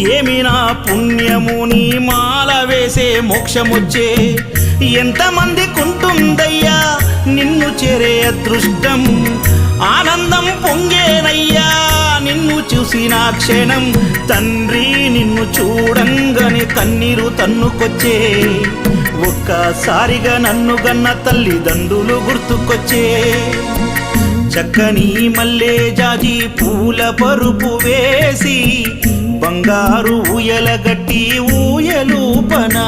ఏమి నా పుణ్యము నీ మాల వేసే మోక్షమొచ్చే ఎంతమందికుంటుందయ్యా నిన్ను చేరే అదృష్టం ఆనందం పొంగేనయ్యా నిన్ను చూసిన క్షణం తండ్రి నిన్ను చూడంగానే కన్నీరు తన్నుకొచ్చే ఒక్కసారిగా నన్ను గన్న తల్లిదండ్రులు గుర్తుకొచ్చే చక్కని మల్లె జాజి పూల పరుపు వేసి బంగారు ఊయల గట్టి ఊయలూపనా